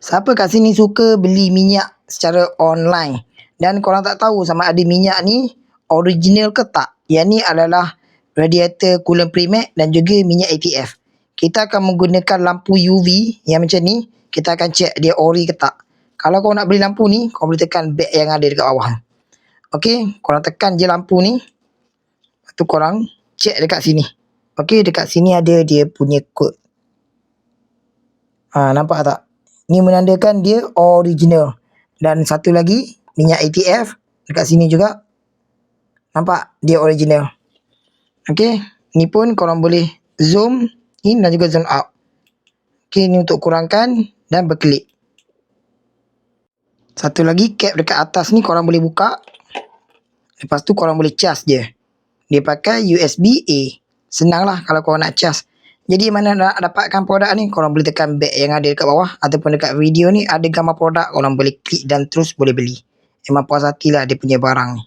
Siapa kat sini suka beli minyak secara online? Dan korang tak tahu sama ada minyak ni original ke tak? Yang ni adalah radiator coolant Pramax dan juga minyak ATF. Kita akan menggunakan lampu UV yang macam ni. Kita akan check dia ori ke tak. Kalau korang nak beli lampu ni, korang boleh tekan beg yang ada dekat bawah. Okey, korang tekan je lampu ni. Lepas tu korang check dekat sini. Okey, dekat sini ada dia punya kod. Nampak tak? Ni menandakan dia original. Dan satu lagi, minyak ATF dekat sini juga. Nampak? Dia original. Okey, ni pun korang boleh zoom in dan juga zoom out. Okey, ni untuk kurangkan dan berkelip. Satu lagi, cap dekat atas ni korang boleh buka. Lepas tu korang boleh cas je. Dia pakai USB A. Senanglah kalau korang nak cas. Jadi mana nak dapatkan produk ni, korang boleh tekan beg yang ada dekat bawah. Ataupun dekat video ni ada gambar produk, korang boleh klik dan terus boleh beli. Memang puas hati lah dia punya barang ni.